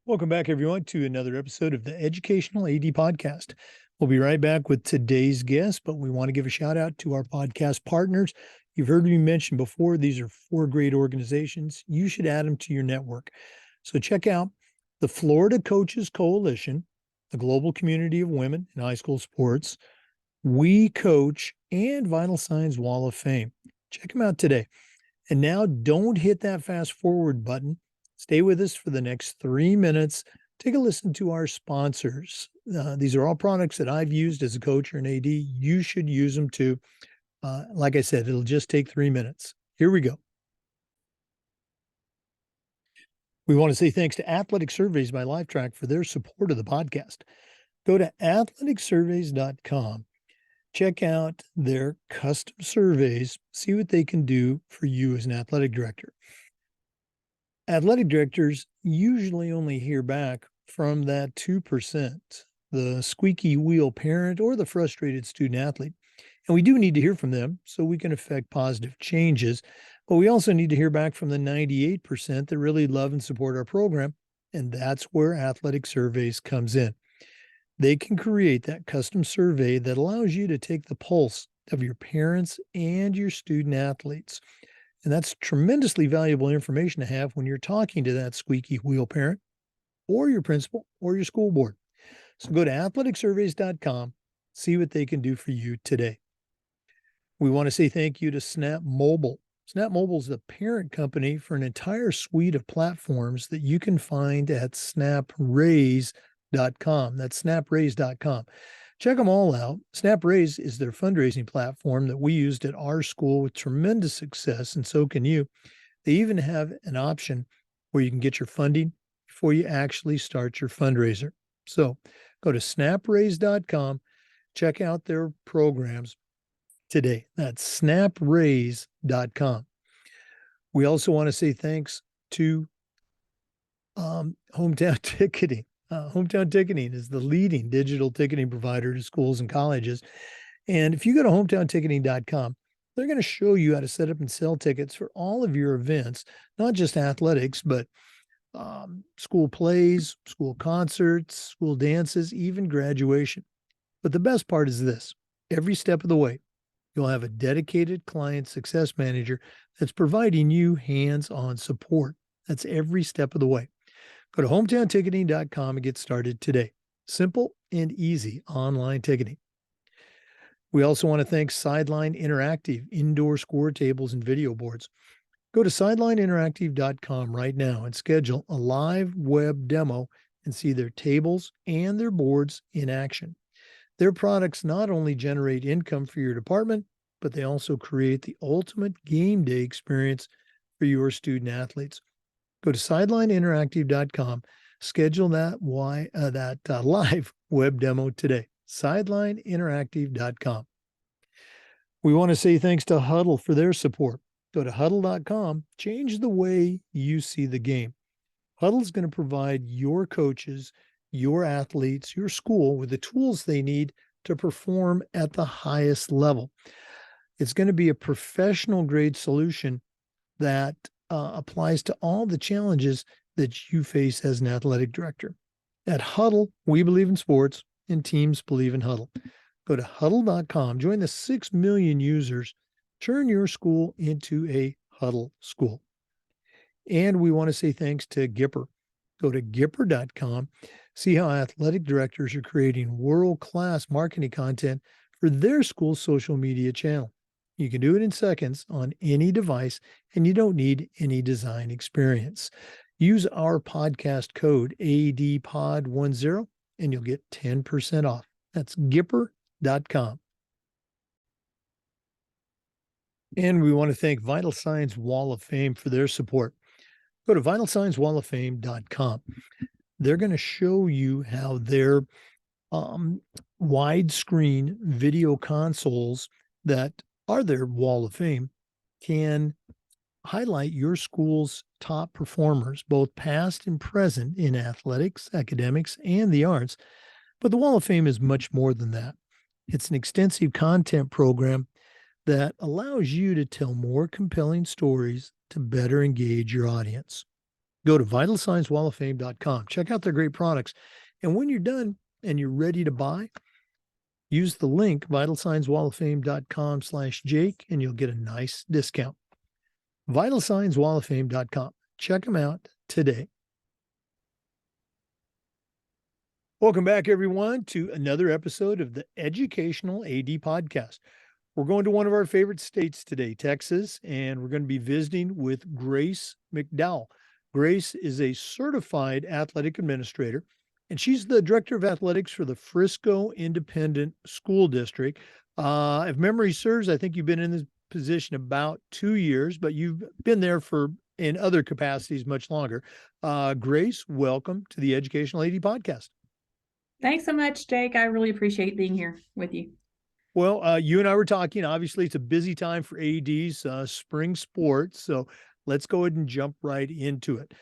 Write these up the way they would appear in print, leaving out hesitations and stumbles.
Welcome back, everyone, to another episode of the Educational AD Podcast. We'll be right back with today's guest, but we want to give a shout out to our podcast partners. You've heard me mention before, these are 4 great organizations. You should add them to your network. So check out the Florida Coaches Coalition, the global community of women in high school sports, We Coach, and Vital Signs Wall of Fame. Check them out today. And now don't hit that fast forward button. Stay with us for the next 3 minutes. Take a listen to our sponsors. These are all products that I've used as a coach or an AD. You should use them too. Like I said, it'll just take 3 minutes. Here we go. We want to say thanks to Athletic Surveys by LifeTrack for their support of the podcast. Go to athleticsurveys.com. Check out their custom surveys. See what they can do for you as an athletic director. Athletic directors usually only hear back from that 2%, the squeaky wheel parent or the frustrated student athlete. And we do need to hear from them so we can affect positive changes. But we also need to hear back from the 98% that really love and support our program. And that's where Athletic Surveys comes in. They can create that custom survey that allows you to take the pulse of your parents and your student athletes. And that's tremendously valuable information to have when you're talking to that squeaky wheel parent or your principal or your school board. So go to athleticsurveys.com, see what they can do for you today. We want to say thank you to Snap Mobile. Snap Mobile is the parent company for an entire suite of platforms that you can find at snapraise.com. That's snapraise.com. Check them all out. SnapRaise is their fundraising platform that we used at our school with tremendous success, and so can you. They even have an option where you can get your funding before you actually start your fundraiser. So go to snapraise.com, check out their programs today. That's snapraise.com. We also want to say thanks to Hometown Ticketing. Hometown Ticketing is the leading digital ticketing provider to schools and colleges. And if you go to hometownticketing.com, they're going to show you how to set up and sell tickets for all of your events, not just athletics, but school plays, school concerts, school dances, even graduation. But the best part is this: every step of the way, you'll have a dedicated client success manager that's providing you hands-on support. That's every step of the way. Go to hometownticketing.com and get started today. Simple and easy online ticketing. We also want to thank Sideline Interactive, indoor score tables and video boards. Go to sidelineinteractive.com right now and schedule a live web demo and see their tables and their boards in action. Their products not only generate income for your department, but they also create the ultimate game day experience for your student athletes. Go to sidelineinteractive.com, schedule that live web demo today. Sidelineinteractive.com. We want to say thanks to Huddle for their support. Go to huddle.com, change the way you see the game. Huddle is going to provide your coaches, your athletes, your school with the tools they need to perform at the highest level. It's going to be a professional grade solution that applies to all the challenges that you face as an athletic director. At Huddle, we believe in sports and teams believe in Huddle. Go to huddle.com, join the 6 million users, turn your school into a Huddle school. And we want to say thanks to Gipper. Go to gipper.com, see how athletic directors are creating world-class marketing content for their school's social media channel. You can do it in seconds on any device, and you don't need any design experience. Use our podcast code ADPOD10, and you'll get 10% off. That's Gipper.com. And we want to thank Vital Signs Wall of Fame for their support. Go to vitalsignswalloffame.com. They're going to show you how their widescreen video consoles that are their Wall of Fame can highlight your school's top performers, both past and present, in athletics, academics, and the arts. But the Wall of Fame is much more than that. It's an extensive content program that allows you to tell more compelling stories to better engage your audience. go to vitalsciencewalloffame.com. Check out their great products. And when you're done and you're ready to buy, use the link vitalsciencewalloffame.com/Jake and you'll get a nice discount. vitalsciencewalloffame.com. Check them out today. Welcome back, everyone, to another episode of the Educational AD Podcast. We're going to one of our favorite states today, Texas, and we're going to be visiting with Grace McDowell. Grace is a certified athletic administrator, and she's the director of athletics for the Frisco Independent School District. If memory serves, I think you've been in this position about 2 years, but you've been there in other capacities much longer. Grace, welcome to the Educational AD Podcast. Thanks so much, Jake. I really appreciate being here with you. Well, you and I were talking. Obviously, it's a busy time for ADs, spring sports. So let's go ahead and jump right into it.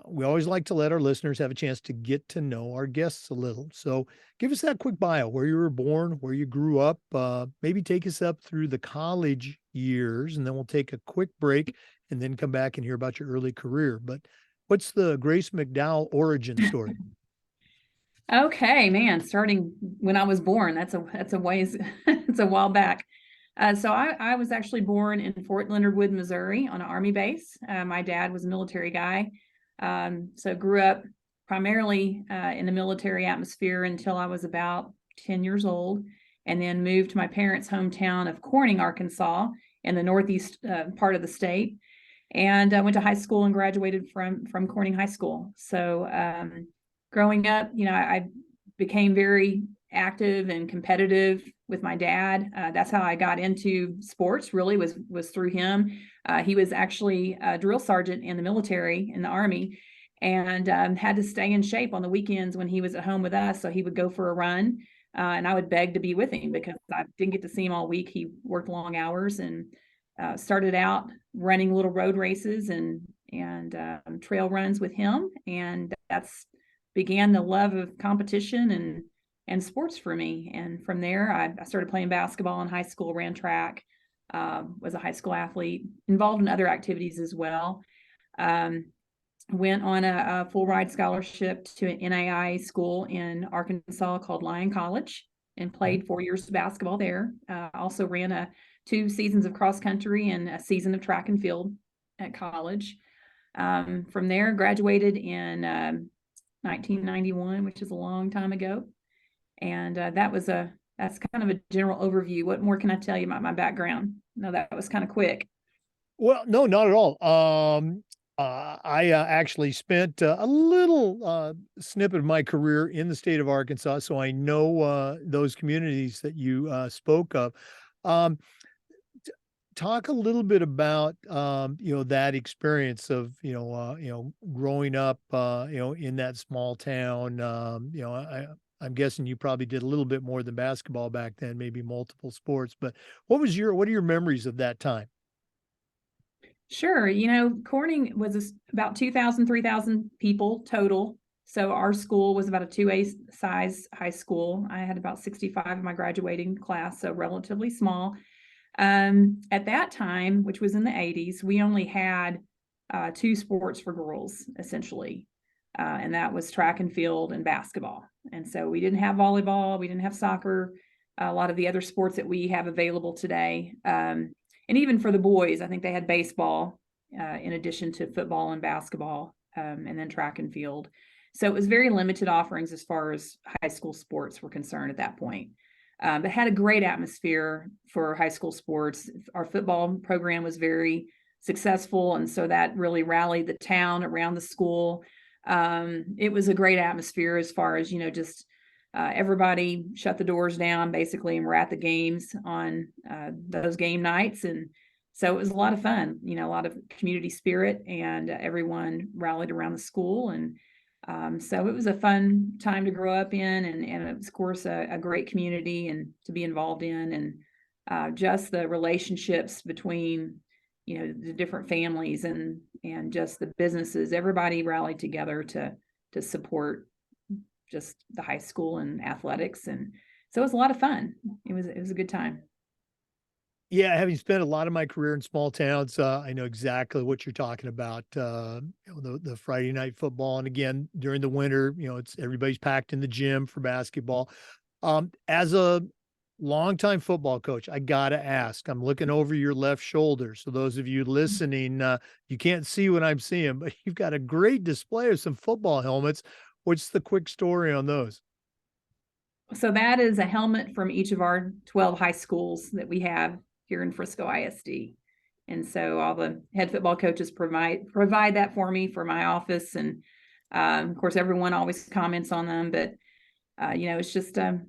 We always like to let our listeners have a chance to get to know our guests a little. So give us that quick bio, where you were born, where you grew up, maybe take us up through the college years, and then we'll take a quick break and then come back and hear about your early career. But what's the Grace McDowell origin story? Okay, man, starting when I was born, that's a ways, it's a while back. So I was actually born in Fort Leonard Wood, Missouri on an Army base. My dad was a military guy. So grew up primarily in the military atmosphere until I was about 10 years old, and then moved to my parents' hometown of Corning, Arkansas, in the northeast part of the state. And I went to high school and graduated from Corning High School. So growing up, I became very active and competitive with my dad. That's how I got into sports, really, was through him. He was actually a drill sergeant in the military, in the Army, and had to stay in shape on the weekends when he was at home with us. So he would go for a run, and I would beg to be with him because I didn't get to see him all week. He worked long hours, and started out running little road races and trail runs with him. And that's began the love of competition and sports for me. And from there, I started playing basketball in high school, ran track, was a high school athlete, involved in other activities as well. Went on a full ride scholarship to an NAIA school in Arkansas called Lyon College and played 4 years of basketball there. Also ran 2 seasons of cross country and a season of track and field at college. From there, graduated in 1991, which is a long time ago. And that's kind of a general overview. What more can I tell you about my background? No, that was kind of quick. Well, no, not at all. I actually spent a little snippet of my career in the state of Arkansas, so I know those communities that you spoke of. Talk a little bit about that experience of growing up in that small town. I'm guessing you probably did a little bit more than basketball back then, maybe multiple sports. But what are your memories of that time? Sure. Corning was about 2,000, 3,000 people total. So our school was about a 2A size high school. I had about 65 in my graduating class, so relatively small. At that time, which was in the 80s, we only had 2 sports for girls, essentially. And that was track and field and basketball. And so we didn't have volleyball, we didn't have soccer, a lot of the other sports that we have available today. And even for the boys, I think they had baseball in addition to football and basketball, and then track and field. So it was very limited offerings as far as high school sports were concerned at that point. But had a great atmosphere for high school sports. Our football program was very successful, and so that really rallied the town around the school. It was a great atmosphere as far as, just everybody shut the doors down basically and were at the games on those game nights. And so it was a lot of fun, a lot of community spirit, and everyone rallied around the school. And so it was a fun time to grow up in, and of course a great community and to be involved in, and just the relationships between the different families and just the businesses. Everybody rallied together to support just the high school and athletics, and so it was a lot of fun. It was a good time. Yeah, having spent a lot of my career in small towns, I know exactly what you're talking about. The Friday night football, and again during the winter, it's everybody's packed in the gym for basketball. As a longtime football coach, I gotta ask. I'm looking over your left shoulder. So those of you listening, you can't see what I'm seeing, but you've got a great display of some football helmets. What's the quick story on those? So that is a helmet from each of our 12 high schools that we have here in Frisco ISD. And so all the head football coaches provide that for me for my office. And of course, everyone always comments on them, but it's just a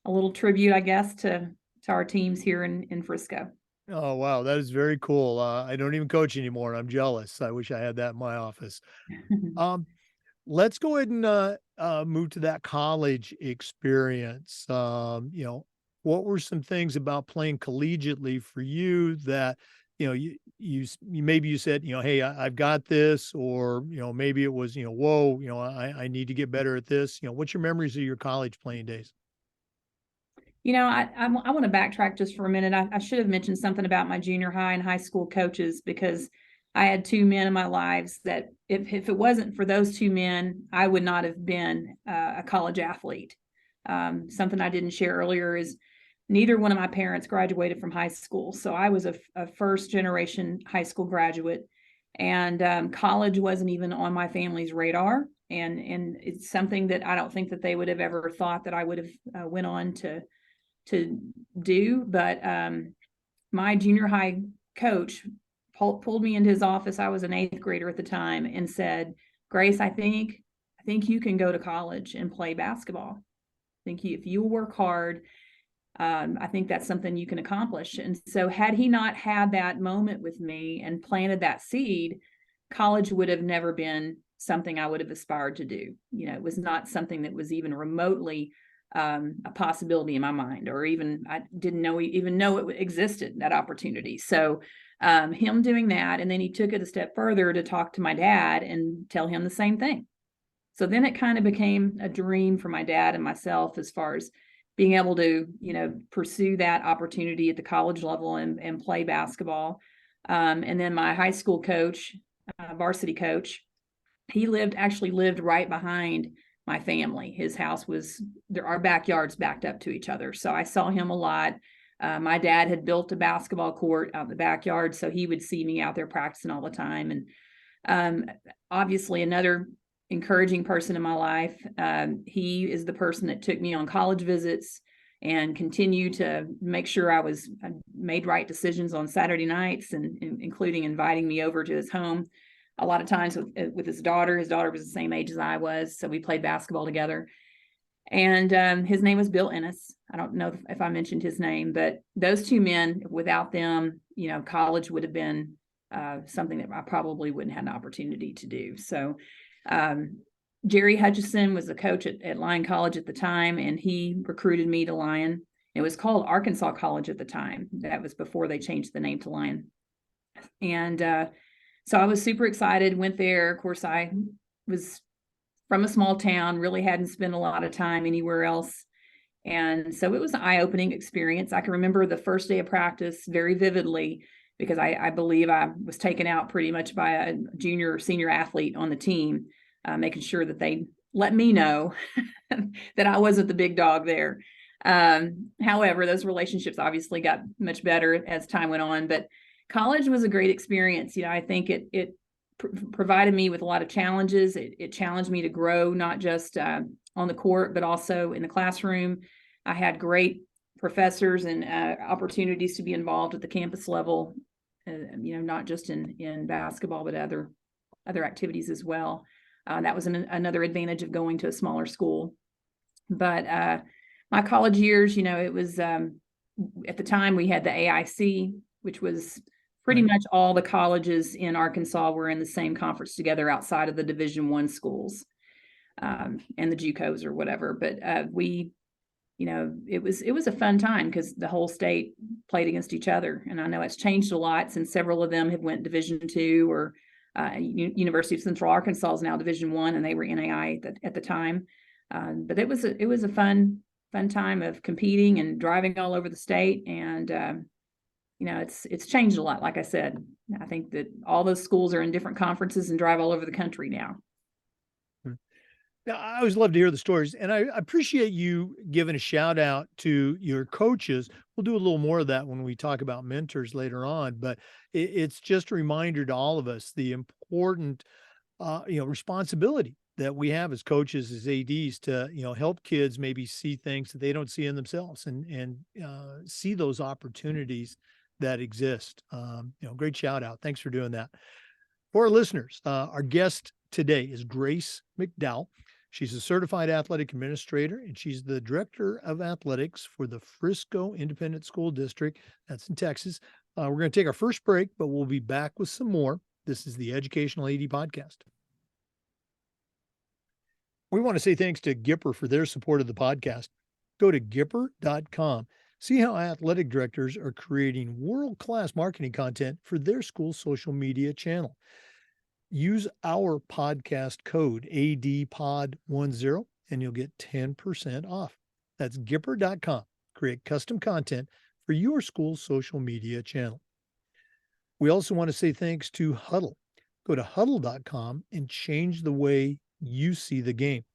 little tribute, I guess, to our teams here in Frisco. Oh, wow. That is very cool. I don't even coach anymore, and I'm jealous. I wish I had that in my office. Um, let's go ahead and move to that college experience. What were some things about playing collegiately for you that, maybe you said, hey, I've got this, or, maybe it was, whoa, I need to get better at this. What's your memories of your college playing days? I want to backtrack just for a minute. I should have mentioned something about my junior high and high school coaches because I had two men in my lives that if it wasn't for those two men, I would not have been a college athlete. Something I didn't share earlier is neither one of my parents graduated from high school. So I was a first generation high school graduate, and college wasn't even on my family's radar. And it's something that I don't think that they would have ever thought that I would have went on to do. But my junior high coach pulled me into his office. I was an eighth grader at the time, and said, "Grace, I think you can go to college and play basketball. If you work hard, I think that's something you can accomplish." And so had he not had that moment with me and planted that seed, college would have never been something I would have aspired to do. It was not something that was even remotely a possibility in my mind, or even I didn't even know it existed, that opportunity. So him doing that, and then he took it a step further to talk to my dad and tell him the same thing. So then it kind of became a dream for my dad and myself as far as being able to, pursue that opportunity at the college level and play basketball. And then my high school coach, varsity coach, he actually lived right behind my family. His house was there, our backyards backed up to each other. So I saw him a lot. My dad had built a basketball court out in the backyard, so he would see me out there practicing all the time. And obviously, another encouraging person in my life. He is the person that took me on college visits and continued to make sure I made right decisions on Saturday nights, and including inviting me over to his home a lot of times with his daughter. His daughter was the same age as I was, so we played basketball together. And his name was Bill Ennis. I don't know if I mentioned his name, but those two men, without them, college would have been something that I probably wouldn't have an opportunity to do. So Jerry Hutchison was the coach at Lyon College at the time, and he recruited me to Lyon. It was called Arkansas College at the time. That was before they changed the name to Lyon. And so I was super excited, went there. Of course, I was from a small town, really hadn't spent a lot of time anywhere else. And so it was an eye-opening experience. I can remember the first day of practice very vividly because I believe I was taken out pretty much by a junior or senior athlete on the team, making sure that they let me know that I wasn't the big dog there. However, those relationships obviously got much better as time went on, but college was a great experience. I think it provided me with a lot of challenges. It challenged me to grow, not just on the court, but also in the classroom. I had great professors and opportunities to be involved at the campus level, not just in basketball, but other activities as well. That was another advantage of going to a smaller school. But my college years, it was at the time we had the AIC, which was pretty much all the colleges in Arkansas were in the same conference together outside of the Division I schools and the JUCOs or whatever. But it was a fun time because the whole state played against each other. And I know it's changed a lot since several of them have went Division II, or University of Central Arkansas is now Division I, and they were NAI at the time. But it was a fun time of competing and driving all over the state. And it's changed a lot. Like I said, I think that all those schools are in different conferences and drive all over the country now. Now, I always love to hear the stories, and I appreciate you giving a shout out to your coaches. We'll do a little more of that when we talk about mentors later on, but it's just a reminder to all of us the important, responsibility that we have as coaches, as ADs, to help kids maybe see things that they don't see in themselves, and see those opportunities that exist. Great shout out. Thanks for doing that. For our listeners, our guest today is Grace McDowell. She's a certified athletic administrator, and she's the director of athletics for the Frisco Independent School District. That's in Texas. We're going to take our first break, but we'll be back with some more. This is the Educational AD Podcast. We want to say thanks to Gipper for their support of the podcast. Go to Gipper.com. See how athletic directors are creating world-class marketing content for their school's social media channel. Use our podcast code ADPOD10 and you'll get 10% off. That's Gipper.com. Create custom content for your school's social media channel. We also want to say thanks to Huddle. Go to Huddle.com and change the way you see the game.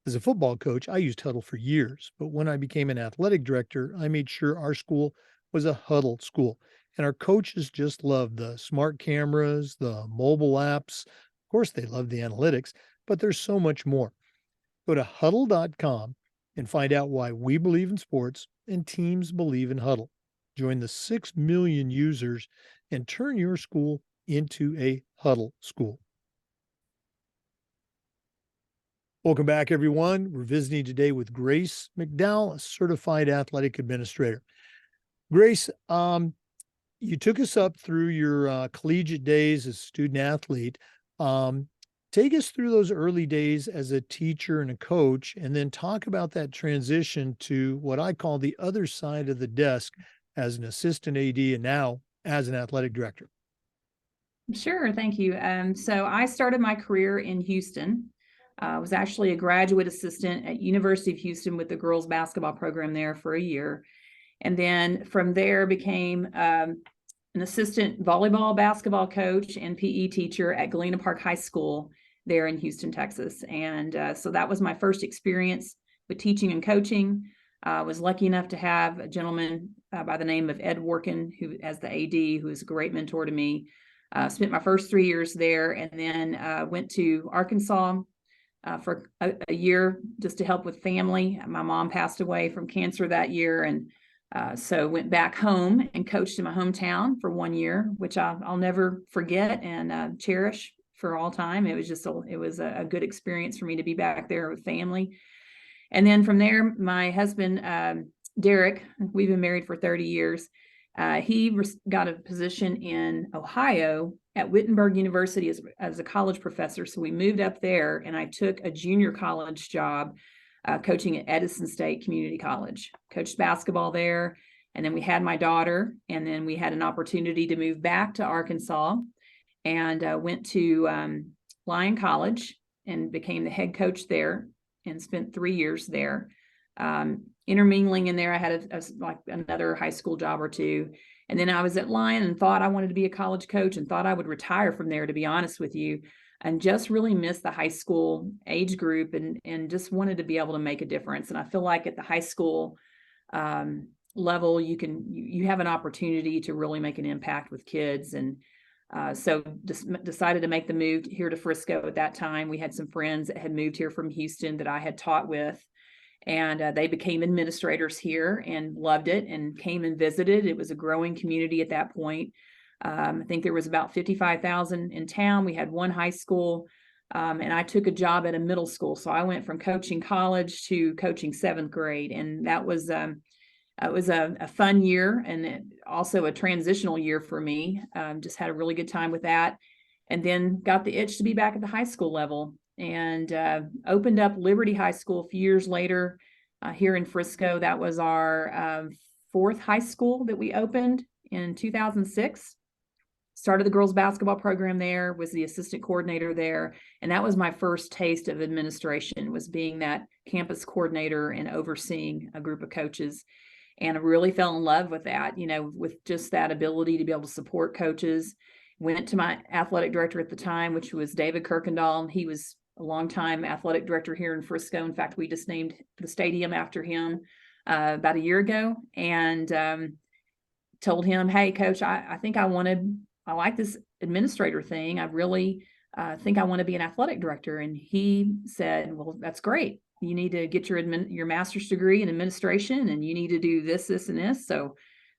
As a football coach, I used Huddle for years, but when I became an athletic director, I made sure our school was a Huddle school. And our coaches just love the smart cameras, the mobile apps. Of course, they love the analytics, but there's so much more. Go to Huddle.com and find out why we believe in sports and teams believe in Huddle. Join the 6 million users and turn your school into a Huddle school. Welcome back, everyone. We're visiting today with Grace McDowell, a certified athletic administrator. Grace, you took us up through your collegiate days as a student athlete. Take us through those early days as a teacher and a coach, and then talk about that transition to what I call the other side of the desk as an assistant AD and now as an athletic director. Sure, thank you. So I started my career in Houston. I was actually a graduate assistant at University of Houston with the girls basketball program there for a year. And then from there became an assistant volleyball, basketball coach and PE teacher at Galena Park High School there in Houston, Texas. And so that was my first experience with teaching and coaching. I was lucky enough to have a gentleman by the name of Ed Workin, who as the AD, who is a great mentor to me. Spent my first 3 years there, and then went to Arkansas for a year just to help with family. My mom passed away from cancer that year, and so went back home and coached in my hometown for 1 year, which I'll never forget and cherish for all time. It was just it was a good experience for me to be back there with family. And then from there, my husband, Derek, we've been married for 30 years. He got a position in Ohio at Wittenberg University as a college professor. So we moved up there, and I took a junior college job coaching at Edison State Community College. Coached basketball there, and then we had my daughter, and then we had an opportunity to move back to Arkansas, and went to Lyon College and became the head coach there, and spent 3 years there. Intermingling in there, I had like another high school job or two. And then I was at Lyon and thought I wanted to be a college coach and thought I would retire from there, to be honest with you, and just really missed the high school age group and just wanted to be able to make a difference. And I feel like at the high school level, you have an opportunity to really make an impact with kids. And so just decided to make the move here to Frisco at that time. We had some friends that had moved here from Houston that I had taught with, and they became administrators here and loved it and came and visited. It was a growing community at that point. I think there was about 55,000 in town. We had one high school, and I took a job at a middle school. So I went from coaching college to coaching 7th grade, and that was it was a fun year, and also a transitional year for me. Just had a really good time with that, and then got the itch to be back at the high school level, and opened up Liberty High School a few years later here in Frisco. That was our 4th high school that we opened in 2006. Started the girls basketball program there, was the assistant coordinator there, and that was my first taste of administration, was being that campus coordinator and overseeing a group of coaches. And I really fell in love with that, with just that ability to be able to support coaches. Went to my athletic director at the time, which was David Kirkendall. He was a longtime athletic director here in Frisco. In fact, we just named the stadium after him about a year ago, and told him, "Hey, coach, I think I like this administrator thing. I really think I want to be an athletic director." And he said, "Well, that's great. You need to get your master's degree in administration, and you need to do this, this, and this." So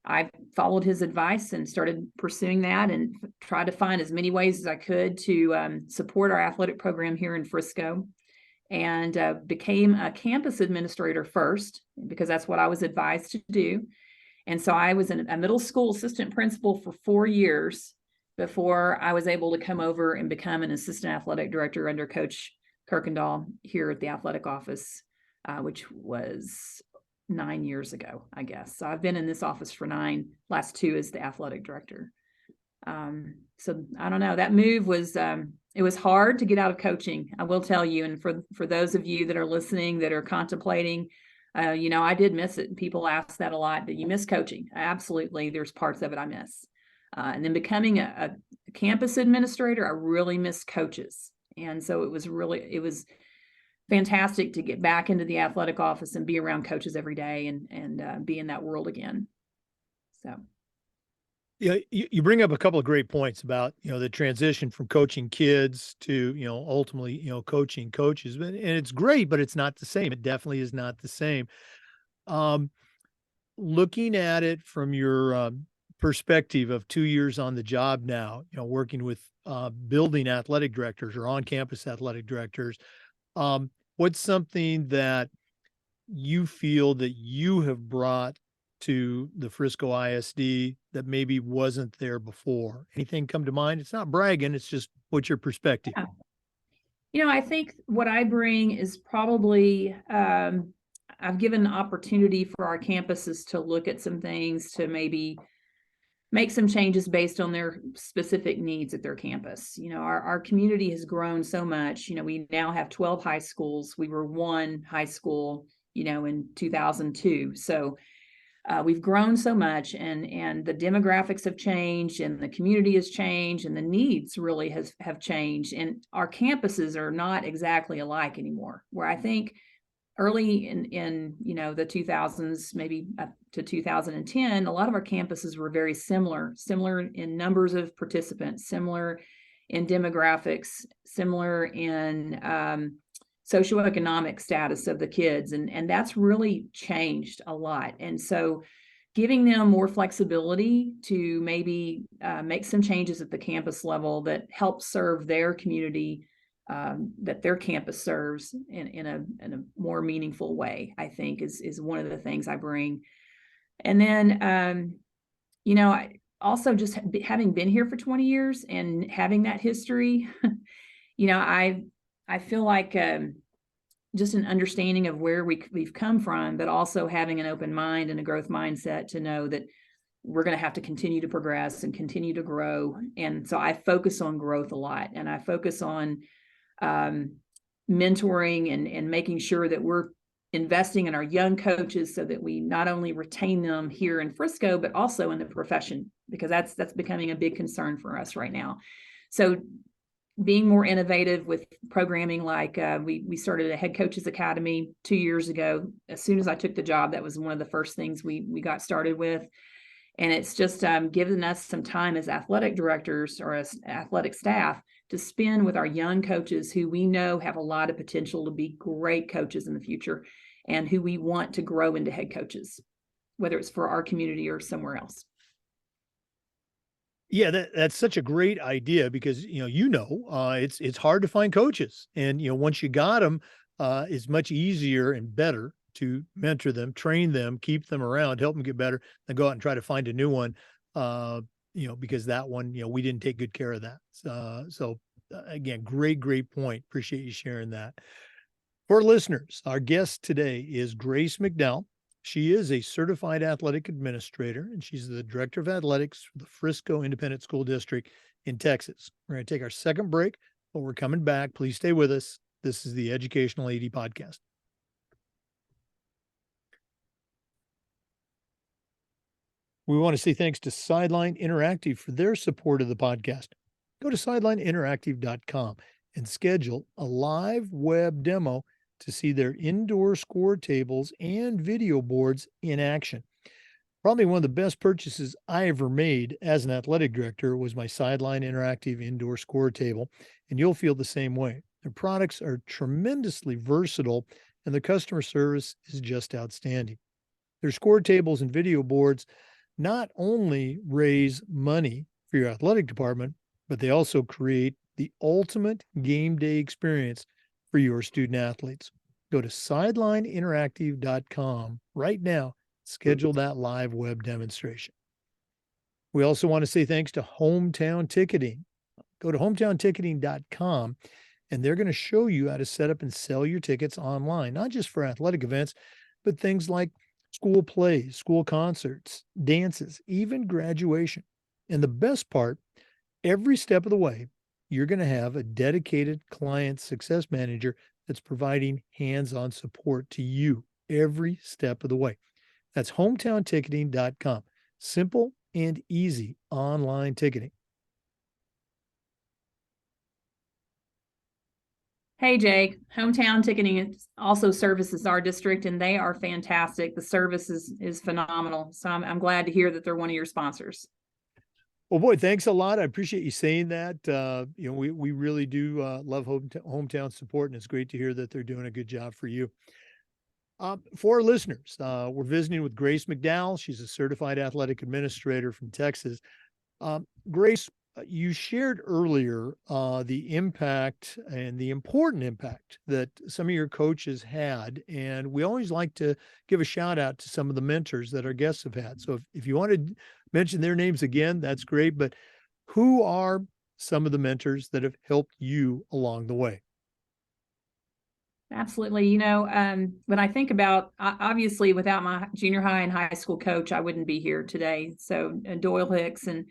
I followed his advice and started pursuing that, and tried to find as many ways as I could to support our athletic program here in Frisco, and became a campus administrator first, because that's what I was advised to do. And so I was a middle school assistant principal for 4 years before I was able to come over and become an assistant athletic director under Coach Kirkendall here at the athletic office, which was 9 years ago, I guess. So I've been in this office for 9, last 2 as the athletic director. So I don't know, that move was, it was hard to get out of coaching, I will tell you. And for those of you that are listening, that are contemplating, I did miss it. People ask that a lot. Do you miss coaching? Absolutely. There's parts of it I miss. And then becoming a campus administrator, I really miss coaches. And so it was fantastic to get back into the athletic office and be around coaches every day, and be in that world again. So. Yeah, you bring up a couple of great points about, the transition from coaching kids to, ultimately, coaching coaches. And it's great, but it's not the same. It definitely is not the same. Looking at it from your perspective of 2 years on the job now, working with building athletic directors or on-campus athletic directors, what's something that you feel that you have brought to the Frisco ISD that maybe wasn't there before? Anything come to mind? It's not bragging, it's just what's your perspective? Yeah. I think what I bring is probably, I've given opportunity for our campuses to look at some things, to maybe make some changes based on their specific needs at their campus. Our community has grown so much. We now have 12 high schools. We were 1 high school, in 2002. So we've grown so much, and the demographics have changed, and the community has changed, and the needs really have changed. And our campuses are not exactly alike anymore, where I think early in the 2000s, maybe up to 2010, a lot of our campuses were very similar in numbers of participants, similar in demographics, similar in socioeconomic status of the kids. And that's really changed a lot. And so giving them more flexibility to maybe make some changes at the campus level that help serve their community, that their campus serves in a more meaningful way, I think is one of the things I bring. And then, I also, just having been here for 20 years and having that history, I feel like just an understanding of where we've come from, but also having an open mind and a growth mindset to know that we're going to have to continue to progress and continue to grow. And so I focus on growth a lot, and I focus on mentoring and making sure that we're investing in our young coaches so that we not only retain them here in Frisco, but also in the profession, because that's becoming a big concern for us right now. So being more innovative with programming, like we started a head coaches academy 2 years ago. As soon as I took the job, that was one of the first things we got started with. And it's just given us some time as athletic directors or as athletic staff to spend with our young coaches who we know have a lot of potential to be great coaches in the future, and who we want to grow into head coaches, whether it's for our community or somewhere else. Yeah, that's such a great idea, because it's hard to find coaches, and once you got them, it's much easier and better to mentor them, train them, keep them around, help them get better, than go out and try to find a new one. Because that one, we didn't take good care of that. So again, great point. Appreciate you sharing that. For listeners, our guest today is Grace McDowell. She is a certified athletic administrator, and she's the director of athletics for the Frisco Independent School District in Texas. We're going to take our second break, but we're coming back. Please stay with us. This is the Educational AD Podcast. We want to say thanks to Sideline Interactive for their support of the podcast. Go to sidelineinteractive.com and schedule a live web demo to see their indoor score tables and video boards in action. Probably one of the best purchases I ever made as an athletic director was my Sideline Interactive indoor score table, and you'll feel the same way. Their products are tremendously versatile, and the customer service is just outstanding. Their score tables and video boards not only raise money for your athletic department, but they also create the ultimate game day experience for your student athletes. Go to sidelineinteractive.com right now. Schedule that live web demonstration. We also want to say thanks to Hometown Ticketing. Go to hometownticketing.com and they're going to show you how to set up and sell your tickets online, not just for athletic events, but things like school plays, school concerts, dances, even graduation. And the best part, every step of the way, you're going to have a dedicated client success manager that's providing hands-on support to you every step of the way. That's hometownticketing.com. Simple and easy online ticketing. Hey, Jake, Hometown Ticketing also services our district, and they are fantastic. The service is phenomenal. So I'm glad to hear that they're one of your sponsors. Well, boy, thanks a lot. I appreciate you saying that. We really do love hometown support, and it's great to hear that they're doing a good job for you. For our listeners, we're visiting with Grace McDowell. She's a certified athletic administrator from Texas. Grace, you shared earlier the impact and the important impact that some of your coaches had. And we always like to give a shout out to some of the mentors that our guests have had. So if you want to mention their names again, that's great. But who are some of the mentors that have helped you along the way? Absolutely. When I think about, obviously, without my junior high and high school coach, I wouldn't be here today. So Doyle Hicks and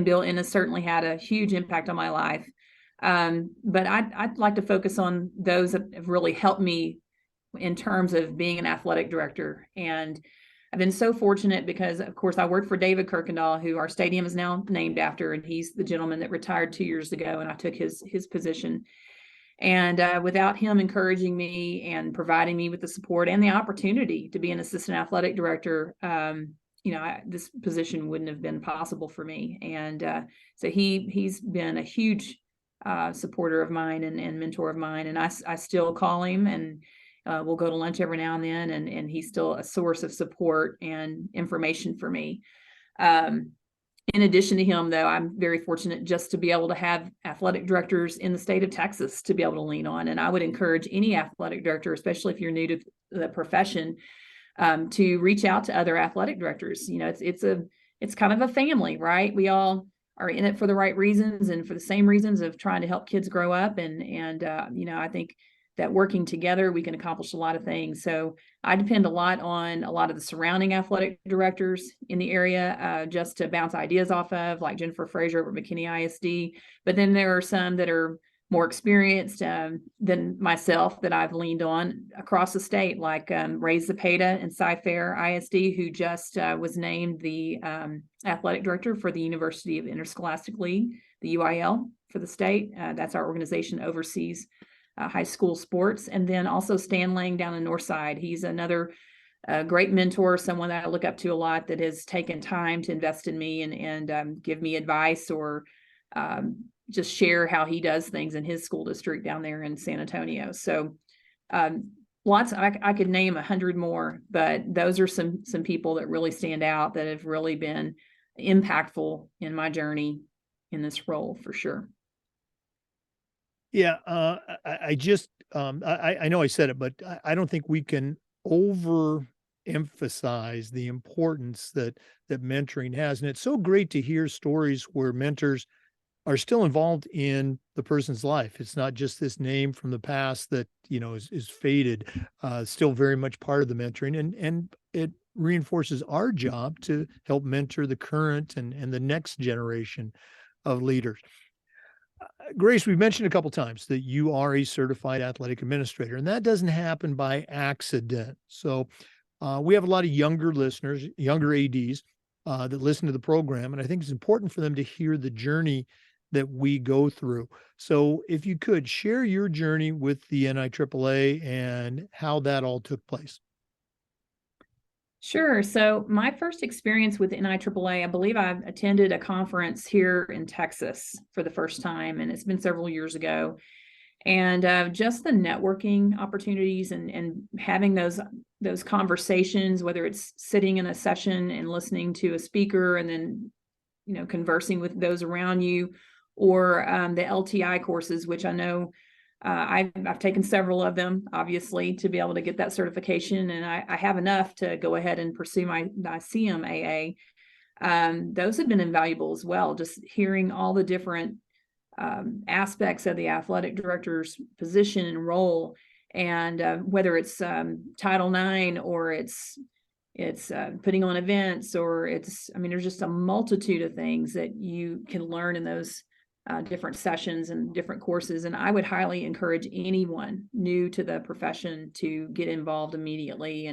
Bill Ennis certainly had a huge impact on my life. But I'd like to focus on those that have really helped me in terms of being an athletic director. And I've been so fortunate because, of course, I worked for David Kirkendall, who our stadium is now named after, and he's the gentleman that retired 2 years ago, and I took his position. And without him encouraging me and providing me with the support and the opportunity to be an assistant athletic director, this position wouldn't have been possible for me. And so he's been a huge supporter of mine and mentor of mine. And I still call him, and we'll go to lunch every now and then. And he's still a source of support and information for me. In addition to him, though, I'm very fortunate just to be able to have athletic directors in the state of Texas to be able to lean on. And I would encourage any athletic director, especially if you're new to the profession, to reach out to other athletic directors. It's kind of a family, right? We all are in it for the right reasons and for the same reasons of trying to help kids grow up. And I think that working together, we can accomplish a lot of things. So I depend a lot on a lot of the surrounding athletic directors in the area just to bounce ideas off of, like Jennifer Frazier over at McKinney ISD. But then there are some that are more experienced than myself that I've leaned on across the state, like Ray Zepeda and Cy-Fair ISD, who just was named the athletic director for the University of Interscholastic League, the UIL for the state. That's our organization oversees high school sports. And then also Stan Lang down in Northside. He's another great mentor, someone that I look up to a lot, that has taken time to invest in me and give me advice or just share how he does things in his school district down there in San Antonio. So lots, I could name 100 more, but those are some people that really stand out that have really been impactful in my journey in this role for sure. Yeah, I just I know I said it, but I don't think we can overemphasize the importance that mentoring has. And it's so great to hear stories where mentors are still involved in the person's life. It's not just this name from the past that is faded. Still very much part of the mentoring, and it reinforces our job to help mentor the current and the next generation of leaders. Grace, we've mentioned a couple times that you are a certified athletic administrator, and that doesn't happen by accident. So we have a lot of younger listeners, younger ADs. that listen to the program. And I think it's important for them to hear the journey that we go through. So if you could share your journey with the NIAAA and how that all took place. Sure. So my first experience with NIAAA, I believe I attended a conference here in Texas for the first time, and it's been several years ago. And just the networking opportunities and having those conversations, whether it's sitting in a session and listening to a speaker and then conversing with those around you, or the LTI courses, which I know I've taken several of them, obviously, to be able to get that certification, and I have enough to go ahead and pursue my CMAA. Those have been invaluable as well, just hearing all the different aspects of the athletic director's position and role, and whether it's Title IX or it's putting on events, or there's just a multitude of things that you can learn in those different sessions and different courses. And I would highly encourage anyone new to the profession to get involved immediately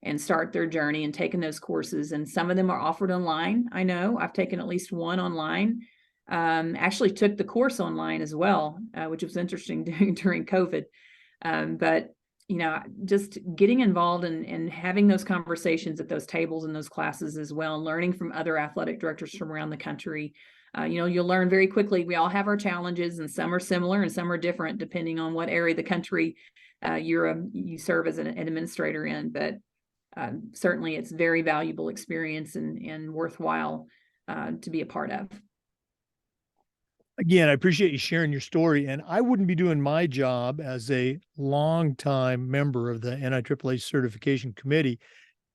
and start their journey and taking those courses. And some of them are offered online. I know I've taken at least one online. Actually took the course online as well, which was interesting during COVID. But just getting involved and having those conversations at those tables and those classes as well, and learning from other athletic directors from around the country. You'll learn very quickly. We all have our challenges, and some are similar and some are different depending on what area of the country you serve as an administrator in. But certainly it's very valuable experience and worthwhile to be a part of. Again, I appreciate you sharing your story, and I wouldn't be doing my job as a longtime member of the NIAAA certification committee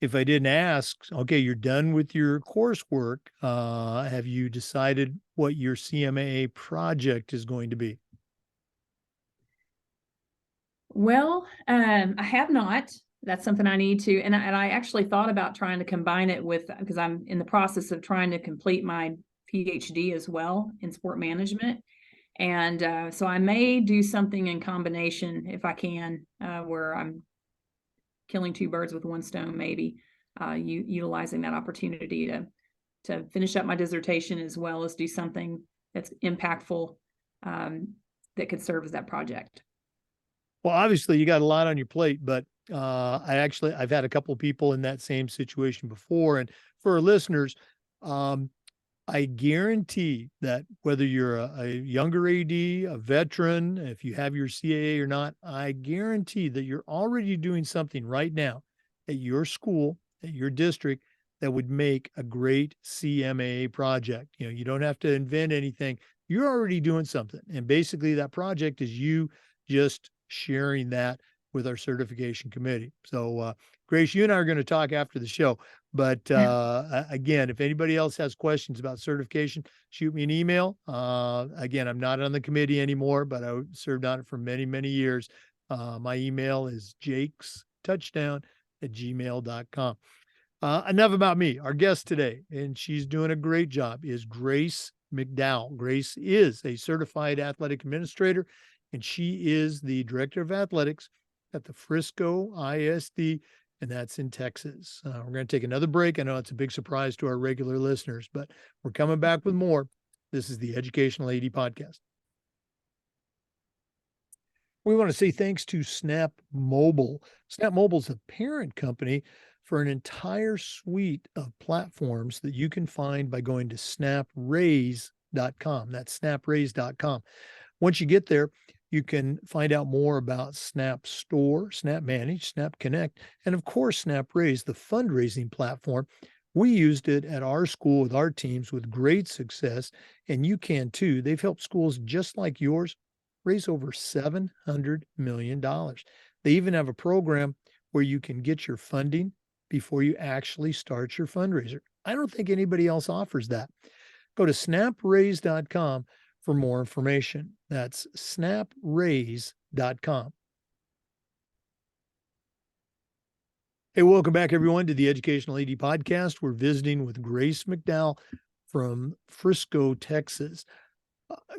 if I didn't ask, okay, you're done with your coursework. Have you decided what your CMAA project is going to be? Well, I have not. That's something I need to, and I actually thought about trying to combine it with, because I'm in the process of trying to complete my PhD as well in sport management. And so I may do something in combination if I can, where I'm killing two birds with one stone, maybe utilizing that opportunity to finish up my dissertation as well as do something that's impactful that could serve as that project. Well, obviously you got a lot on your plate, but I've had a couple of people in that same situation before. And for our listeners, I guarantee that whether you're a younger AD, a veteran, if you have your CAA or not, I guarantee that you're already doing something right now at your school, at your district, that would make a great CMAA project. You don't have to invent anything. You're already doing something. And basically that project is you just sharing that with our certification committee. So, Grace, you and I are going to talk after the show. But again, if anybody else has questions about certification, shoot me an email. Again, I'm not on the committee anymore, but I served on it for many, many years. My email is jakestouchdown@gmail.com. Enough about me. Our guest today, and she's doing a great job, is Grace McDowell. Grace is a certified athletic administrator, and she is the director of athletics at the Frisco ISD, and that's in Texas. We're going to take another break. I know it's a big surprise to our regular listeners, but we're coming back with more. This is the Educational AD Podcast. We want to say thanks to Snap Mobile. Snap Mobile is a parent company for an entire suite of platforms that you can find by going to snapraise.com. That's snapraise.com. Once you get there, you can find out more about Snap Store, Snap Manage, Snap Connect, and of course, Snap Raise, the fundraising platform. We used it at our school with our teams with great success, and you can too. They've helped schools just like yours raise over $700 million. They even have a program where you can get your funding before you actually start your fundraiser. I don't think anybody else offers that. Go to snapraise.com for more information. That's snapraise.com. Hey, welcome back, everyone, to the Educational AD Podcast. We're visiting with Grace McDowell from Frisco, Texas.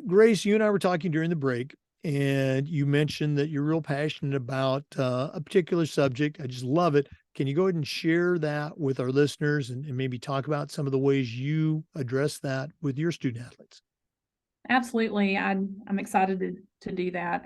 Grace, you and I were talking during the break, and you mentioned that you're real passionate about a particular subject. I just love it, Can you go ahead and share that with our listeners and maybe talk about some of the ways you address that with your student athletes? Absolutely. I'm excited to do that.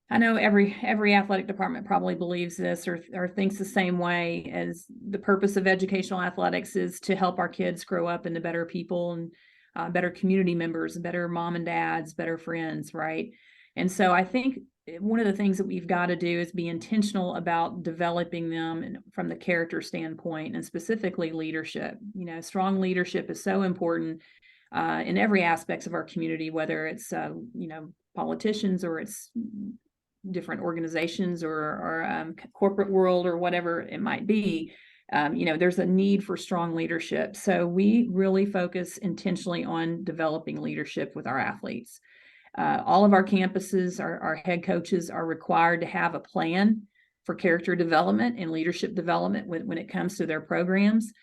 I know every athletic department probably believes this or thinks the same way, as the purpose of educational athletics is to help our kids grow up into better people and better community members, better mom and dads, better friends, right? And so I think one of the things that we've got to do is be intentional about developing them from the character standpoint, and specifically leadership. Strong leadership is so important in every aspects of our community, whether it's politicians or it's different organizations or corporate world or whatever it might be. There's a need for strong leadership. So we really focus intentionally on developing leadership with our athletes. All of our campuses, our head coaches are required to have a plan for character development and leadership development when it comes to their programs.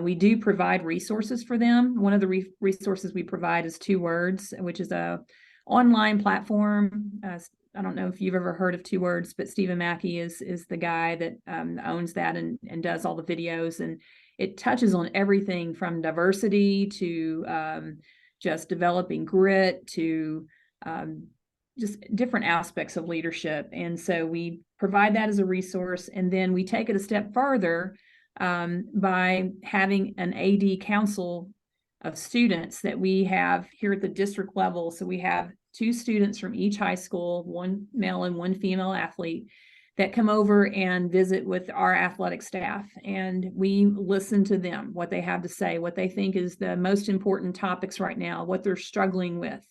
We do provide resources for them. One of the resources we provide is 2 Words, which is a online platform. I don't know if you've ever heard of 2 Words, but Stephen Mackey is the guy that owns that and does all the videos. And it touches on everything from diversity to just developing grit to just different aspects of leadership. And so we provide that as a resource. And then we take it a step further by having an AD council of students that we have here at the district level. So we have 2 students from each high school, 1 male and 1 female athlete, that come over and visit with our athletic staff. And we listen to them, what they have to say, what they think is the most important topics right now, what they're struggling with,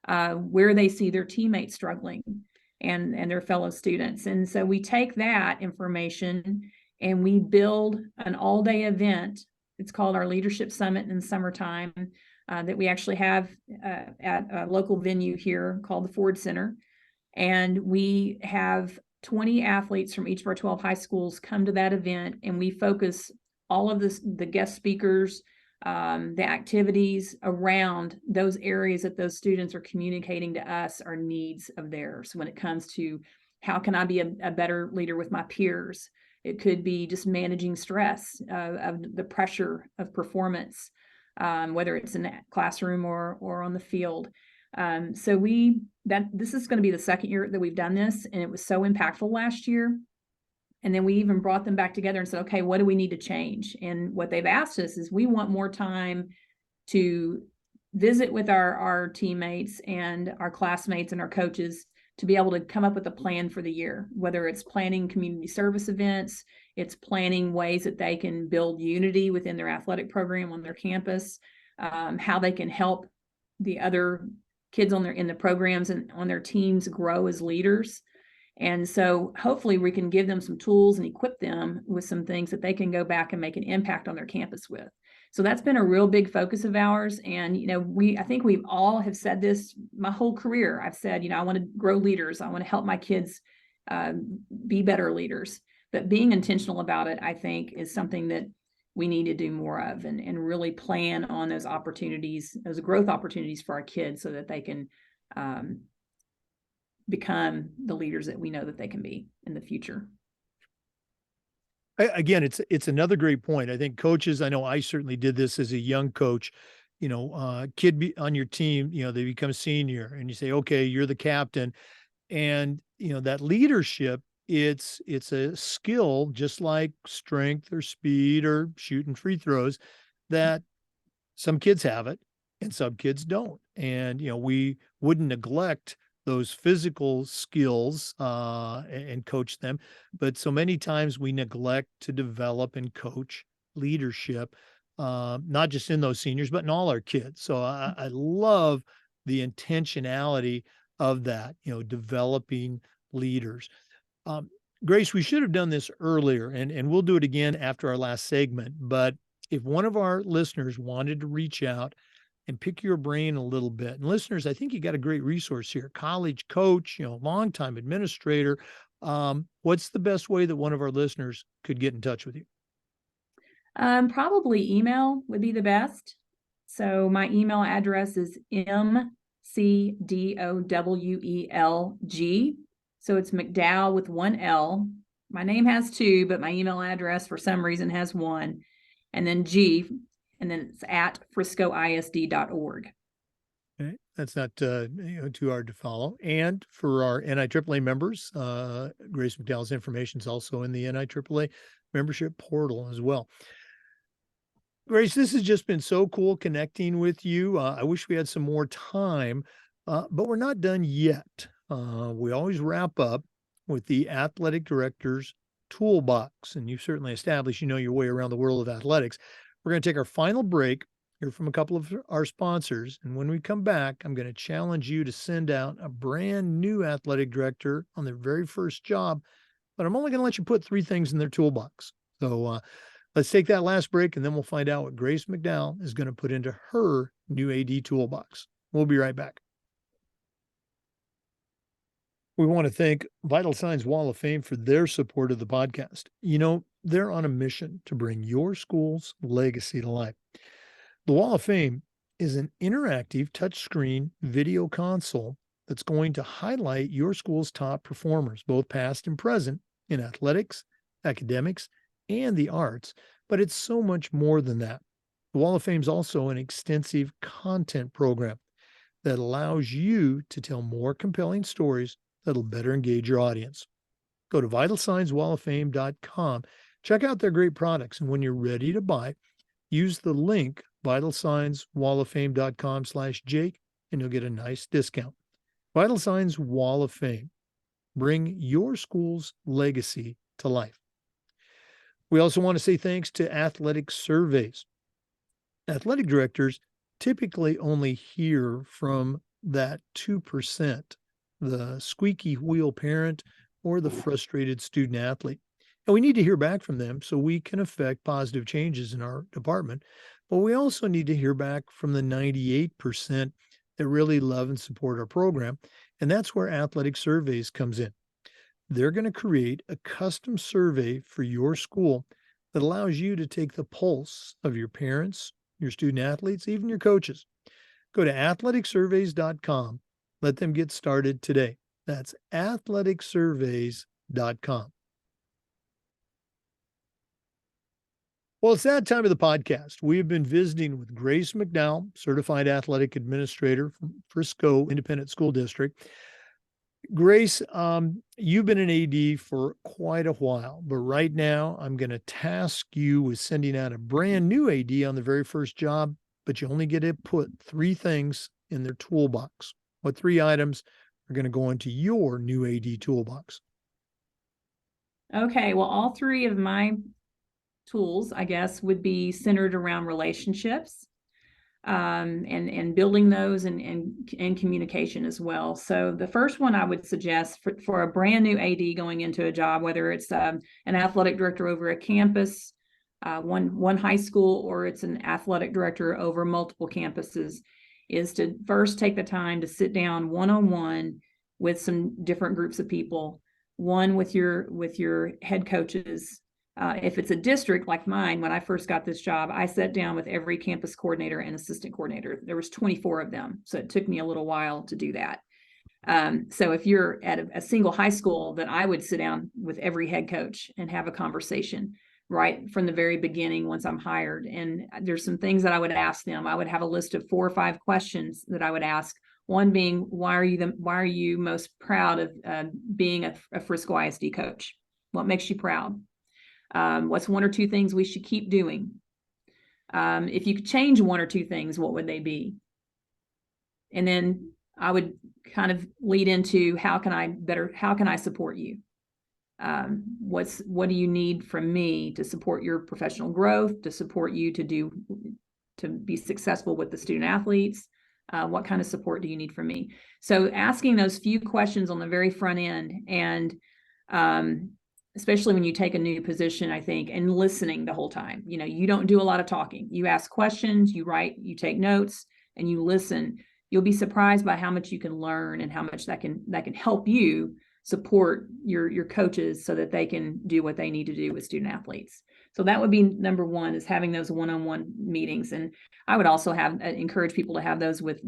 where they see their teammates struggling and their fellow students. And so we take that information and we build an all-day event. It's called our Leadership Summit in the summertime that we actually have at a local venue here called the Ford Center. And we have 20 athletes from each of our 12 high schools come to that event, and we focus all of the guest speakers, the activities around those areas that those students are communicating to us are needs of theirs when it comes to how can I be a better leader with my peers. It could be just managing stress of the pressure of performance, whether it's in the classroom or on the field. So this is going to be the 2nd year that we've done this, and it was so impactful last year. And then we even brought them back together and said, okay, what do we need to change? And what they've asked us is we want more time to visit with our teammates and our classmates and our coaches to be able to come up with a plan for the year, whether it's planning community service events, it's planning ways that they can build unity within their athletic program on their campus, how they can help the other kids in the programs and on their teams grow as leaders. And so hopefully we can give them some tools and equip them with some things that they can go back and make an impact on their campus with. So that's been a real big focus of ours. And, I think we all have said this my whole career. I've said, I want to grow leaders. I want to help my kids be better leaders. But being intentional about it, I think, is something that we need to do more of and really plan on those opportunities, those growth opportunities for our kids so that they can become the leaders that we know that they can be in the future. Again, it's another great point. I think coaches, I know I certainly did this as a young coach, kid on your team, they become a senior and you say, okay, you're the captain. And, that leadership, it's a skill just like strength or speed or shooting free throws that some kids have it and some kids don't. And, we wouldn't neglect those physical skills and coach them. But so many times we neglect to develop and coach leadership, not just in those seniors, but in all our kids. So I love the intentionality of that, developing leaders. Grace, we should have done this earlier, and we'll do it again after our last segment. But if one of our listeners wanted to reach out and pick your brain a little bit. And listeners, I think you got a great resource here. College coach, longtime administrator. What's the best way that one of our listeners could get in touch with you? Probably email would be the best. So my email address is McDowelg. So it's McDowell with 1 L, my name has two, but my email address for some reason has one. And then G, and then it's at friscoisd.org. Okay, that's not too hard to follow. And for our NIAAA members, Grace McDowell's information is also in the NIAAA membership portal as well. Grace, this has just been so cool connecting with you. I wish we had some more time, but we're not done yet. We always wrap up with the athletic director's toolbox, and you've certainly established you know your way around the world of athletics. We're going to take our final break, hear from a couple of our sponsors, and when we come back, I'm going to challenge you to send out a brand new athletic director on their very first job, but I'm only going to let you put 3 things in their toolbox. So let's take that last break, and then we'll find out what Grace McDowell is going to put into her new AD toolbox. We'll be right back. We want to thank Vital Signs Wall of Fame for their support of the podcast. You know, they're on a mission to bring your school's legacy to life. The Wall of Fame is an interactive touchscreen video console that's going to highlight your school's top performers, both past and present, in athletics, academics, and the arts, but it's so much more than that. The Wall of Fame is also an extensive content program that allows you to tell more compelling stories that'll better engage your audience. Go to vitalsignswalloffame.com, check out their great products, and when you're ready to buy, use the link vitalsignswalloffame.com/Jake, and you'll get a nice discount. Vital Signs Wall of Fame. Bring your school's legacy to life. We also want to say thanks to Athletic Surveys. Athletic directors typically only hear from that 2%, the squeaky wheel parent or the frustrated student athlete. And we need to hear back from them so we can affect positive changes in our department. But we also need to hear back from the 98% that really love and support our program. And that's where Athletic Surveys comes in. They're going to create a custom survey for your school that allows you to take the pulse of your parents, your student athletes, even your coaches. Go to athleticsurveys.com. Let them get started today. That's athleticsurveys.com. Well, it's that time of the podcast. We have been visiting with Grace McDowell, Certified Athletic Administrator from Frisco Independent School District. Grace, you've been an AD for quite a while, but right now I'm going to task you with sending out a brand new AD on the very first job, but you only get to put 3 things in their toolbox. What 3 items are going to go into your new AD toolbox? Okay, well, all 3 of my tools, I guess, would be centered around relationships, and building those and communication as well. So the first one I would suggest for a brand new AD going into a job, whether it's an athletic director over a campus, one high school, or it's an athletic director over multiple campuses, is to first take the time to sit down one-on-one with some different groups of people. One with your head coaches. If it's a district like mine, when I first got this job, I sat down with every campus coordinator and assistant coordinator. There was 24 of them, so it took me a little while to do that. So if you're at a single high school, then I would sit down with every head coach and have a conversation right from the very beginning once I'm hired. And there's some things that I would ask them. I would have a list of 4 or 5 questions that I would ask. One being, why are you most proud of being a Frisco ISD coach? What makes you proud? What's 1 or 2 things we should keep doing? If you could change 1 or 2 things, what would they be? And then I would kind of lead into how can I support you? What do you need from me to support your professional growth, to support you to be successful with the student athletes? What kind of support do you need from me? So asking those few questions on the very front end, and especially when you take a new position, I think, and listening the whole time. You know, you don't do a lot of talking. You ask questions, you write, you take notes, and you listen. You'll be surprised by how much you can learn and how much that can help you support your coaches so that they can do what they need to do with student athletes. So that would be number 1, is having those one-on-one meetings. And I would also encourage people to have those with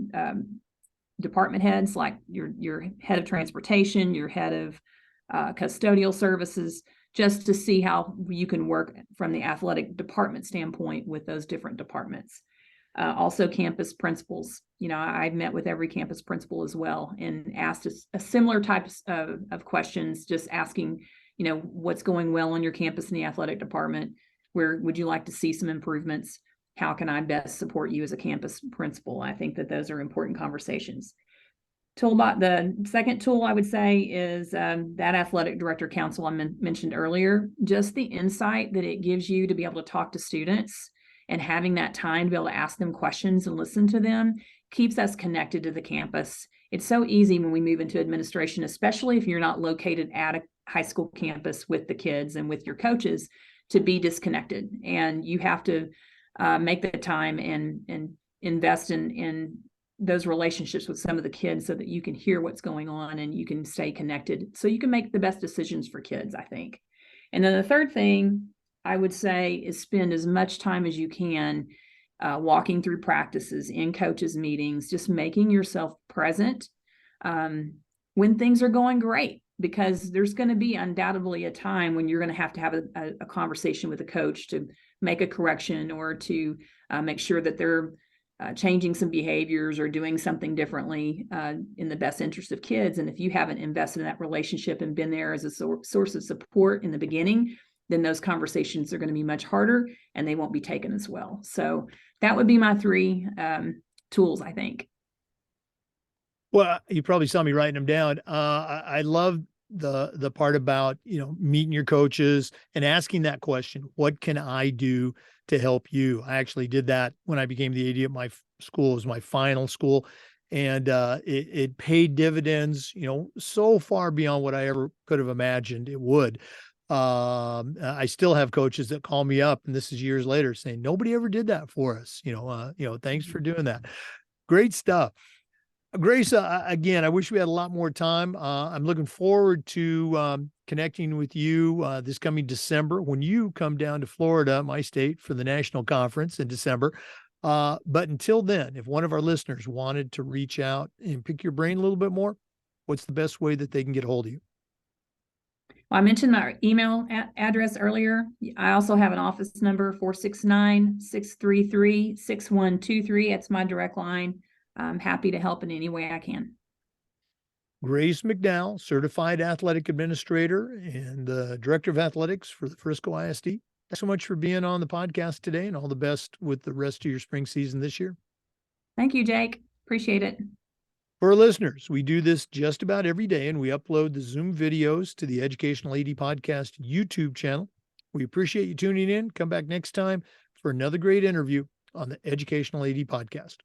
department heads, like your head of transportation, your head of custodial services, just to see how you can work from the athletic department standpoint with those different departments. Also campus principals. I've met with every campus principal as well and asked a similar types of questions, just asking, what's going well on your campus in the athletic department? Where would you like to see some improvements? How can I best support you as a campus principal? I think that those are important conversations. The second tool I would say is that athletic director council I mentioned earlier. Just the insight that it gives you to be able to talk to students and having that time to be able to ask them questions and listen to them keeps us connected to the campus. It's so easy when we move into administration, especially if you're not located at a high school campus with the kids and with your coaches, to be disconnected. And you have to make the time and invest in those relationships with some of the kids so that you can hear what's going on and you can stay connected so you can make the best decisions for kids, I think. And then the third thing I would say is spend as much time as you can walking through practices, in coaches' meetings, just making yourself present when things are going great, because there's going to be undoubtedly a time when you're going to have a conversation with a coach to make a correction or to make sure that they're changing some behaviors or doing something differently in the best interest of kids. And if you haven't invested in that relationship and been there as a source of support in the beginning, then those conversations are going to be much harder and they won't be taken as well. So that would be my three tools, I think. Well, you probably saw me writing them down. I love the part about, meeting your coaches and asking that question, what can I do to help you? I actually did that when I became the AD at my school. It was my final school, and it paid dividends, so far beyond what I ever could have imagined it would. I still have coaches that call me up, and this is years later, saying nobody ever did that for us. Thanks for doing that. Great stuff. Grace, again, I wish we had a lot more time. I'm looking forward to connecting with you this coming December when you come down to Florida, my state, for the national conference in December. But until then, if one of our listeners wanted to reach out and pick your brain a little bit more, what's the best way that they can get a hold of you? Well, I mentioned my email address earlier. I also have an office number, 469-633-6123. That's my direct line. I'm happy to help in any way I can. Grace McDowell, Certified Athletic Administrator and the Director of Athletics for the Frisco ISD. Thanks so much for being on the podcast today, and all the best with the rest of your spring season this year. Thank you, Jake. Appreciate it. For our listeners, we do this just about every day, and we upload the Zoom videos to the Educational AD Podcast YouTube channel. We appreciate you tuning in. Come back next time for another great interview on the Educational AD Podcast.